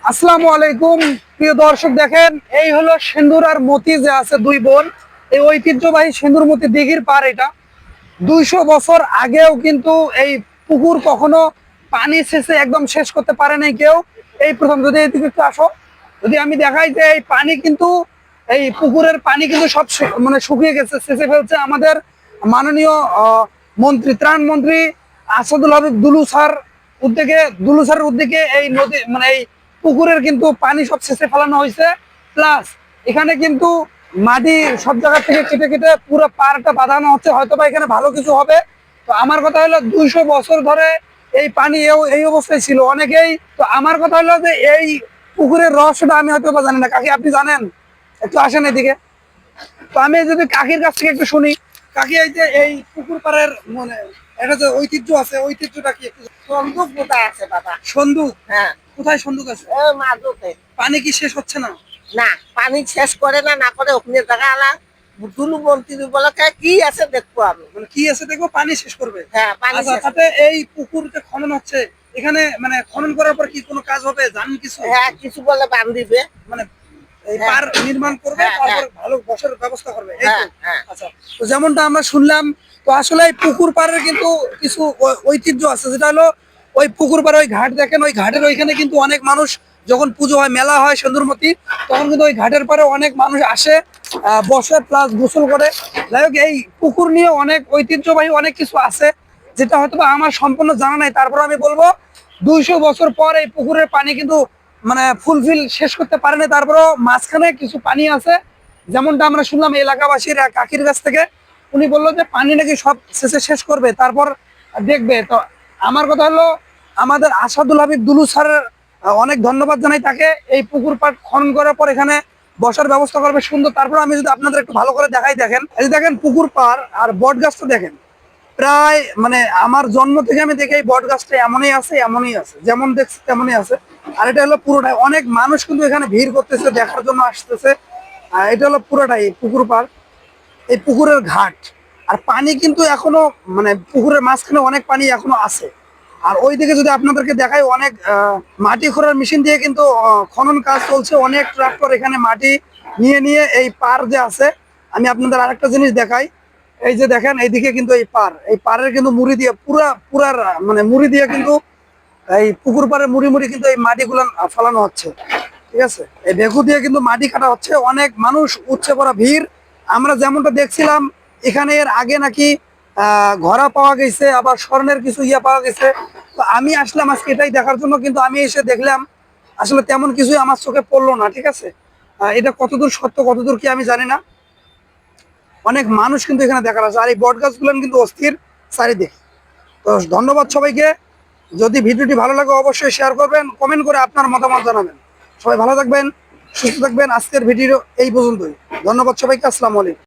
আসসালামু আলাইকুম প্রিয় দর্শক, দেখেন এই হলো সিন্দুর আর মতি যে আছে দুই বোন। এই ঐতিহ্যবাহী সিন্দুর মতি দিঘির পার। এটা 200 বছর আগেও কিন্তু এই পুকুর কখনো পানি শেষে একদম শেষ করতে পারে নাই কেউ। এই প্রথম, যদি এইদিকে একটু আসো, যদি আমি দেখাই যে এই পানি কিন্তু, এই পুকুরের পানি কিন্তু সব মানে শুকিয়ে গেছে, শেষে ফেলছে আমাদের মাননীয় মন্ত্রী, ত্রাণ মন্ত্রী আসাদুল হাবিব দুলু স্যার উদ্যোগে, দুলু স্যারের উদ্যোগে এই নদী মানে এই পুকুরের কিন্তু পানি সব শেষে ফেলানো হয়েছে। প্লাস এখানে কিন্তু মাটি সব জায়গা থেকে কেটে কেটে পুরো পাড়টা বাঁধানো হচ্ছে, হয়তো বা এখানে ভালো কিছু হবে। তো আমার কথা হলো 200 বছর ধরে এই পানি এই অবস্থায় ছিল অনেকেই। তো আমার কথা হলো যে এই পুকুরের রহস্যটা আমি হয়তো বা জানি না। কাকি আপনি জানেন? একটু আসেন এদিকে। তো আমি যদি কাকির কাছ থেকে একটু শুনি, কাকি এই যে এই পুকুর পাড়ের মানে এটা যে ঐতিহ্য আছে, ঐতিহ্যটা কি একটু? বন্দুক কোথায় আছে বাবা? সন্দুক? হ্যাঁ, কোথায় সন্দুক আছে? ও মাঝতে। পানি কি শেষ হচ্ছে না? না, পানি শেষ করে না করে ওখানে জায়গা আলা দুলু মন্ত্রী বলে কি আছে দেখবো আমি। মানে কি আছে দেখবো, পানি শেষ করবে? হ্যাঁ, পানি আচ্ছা, শেষ। তাতে এই পুকুর যে খনন হচ্ছে, এখানে মানে খনন করার পর কি কোনো কাজ হবে জানেন কিছু? হ্যাঁ, কিছু বলে বান দিবে। মানে এই হ্যাঁ। পার নির্মাণ করবে, হ্যাঁ, তারপর হ্যাঁ। ভালো বসার ব্যবস্থা করবে, এই তো? হ্যাঁ, হ্যাঁ। আচ্ছা, তো যেমনটা আমরা শুনলাম, তো আসলে এই পুকুর পাড়ের কিন্তু কিছু ঐতিহ্য আছে, যেটা হলো ওই পুকুর পাড়ে ওই ঘাট দেখেন, ওই ঘাটের ওইখানে কিন্তু অনেক মানুষ, যখন পুজো হয়, মেলা হয় সিন্দুরমতি, তখন কিন্তু ওই ঘাটের পাড়ে অনেক মানুষ আসে, বসে, প্লাস গোসল করে। যাই হোক, এই পুকুর নিয়ে অনেক ঐতিহ্যবাহী অনেক কিছু আছে, যেটা হয়তো বা আমার সম্পূর্ণ জানা নাই। তারপর আমি বলবো 200 বছর পর এই পুকুরের পানি কিন্তু মানে ফুলফিল শেষ করতে পারেনি, তারপরেও মাঝখানে কিছু পানি আছে। যেমনটা আমরা শুনলাম এলাকাবাসীর এক কাকির কাছ থেকে, উনি বললো যে পানি নাকি সব শেষে শেষ করবে, তারপর দেখবে। তো আমার কথা হলো, আমাদের আসাদুল হাবিব দুলু স্যারের অনেক ধন্যবাদ জানাই তাকে। এই পুকুর পাড় খনন করার পর এখানে বসার ব্যবস্থা করবে সুন্দর। তারপর আমি যদি আপনাদের একটু ভালো করে দেখাই, দেখেন এই যে দেখেন পুকুর পাড় আর বট গাছটা দেখেন, প্রায় মানে আমার জন্ম থেকে আমি দেখি এই বট গাছটা এমনই আছে, এমনই আছে, যেমন দেখছি তেমনই আছে। আর এটা হলো পুরোটাই, অনেক মানুষ কিন্তু এখানে ভিড় করতেছে, দেখার জন্য আসতেছে। আর এটা হলো পুরোটাই পুকুর পাড়, এই পুকুরের ঘাট। আর পানি কিন্তু এখনো মানে পুকুরের মাঝখানে অনেক পানি এখনো আছে। আর ওইদিকে যদি আপনাদেরকে দেখাই, অনেক মাটি খোঁড়ার মেশিন দিয়ে কিন্তু খনন কাজ চলছে, অনেক ট্রাক্টর এখানে মাটি নিয়ে নিয়ে এই পার যে আছে। আমি আপনাদের আরেকটা জিনিস দেখাই, এই যে দেখেন এইদিকে কিন্তু এই পাড়ের কিন্তু মুড়ি দিয়ে পুরার মানে মুড়ি দিয়ে কিন্তু এই পুকুর পাড়ের মুড়ি মুড়ি কিন্তু এই মাটিগুলো ফেলানো হচ্ছে, ঠিক আছে? এই বেঘু দিয়ে কিন্তু মাটি কাটা হচ্ছে, অনেক মানুষ, উঠছে পড়া ভিড়। আমরা যেমনটা দেখছিলাম, এখানে এর আগে নাকি ঘোড়া পাওয়া গেছে, আবার স্বর্ণের কিছু ইয়া পাওয়া গেছে। তো আমি আসলাম আজকে এটাই দেখার জন্য, কিন্তু আমি এসে দেখলাম আসলে তেমন কিছুই আমার চোখে পড়লো না, ঠিক আছে? এটা কতদূর সত্য কতদূর কি আমি জানি না। অনেক মানুষ কিন্তু এখানে দেখার আছে, আর এই বট গাছগুলো কিন্তু অস্থির চারিদিকে। তো ধন্যবাদ সবাইকে। যদি ভিডিওটি ভালো লাগে অবশ্যই শেয়ার করবেন, কমেন্ট করে আপনার মতামত জানাবেন। সবাই ভালো থাকবেন, সুস্থ থাকবেন। আজকের ভিডিও এই পর্যন্তই। ধন্যবাদ সবাইকে। আসসালামু আলাইকুম।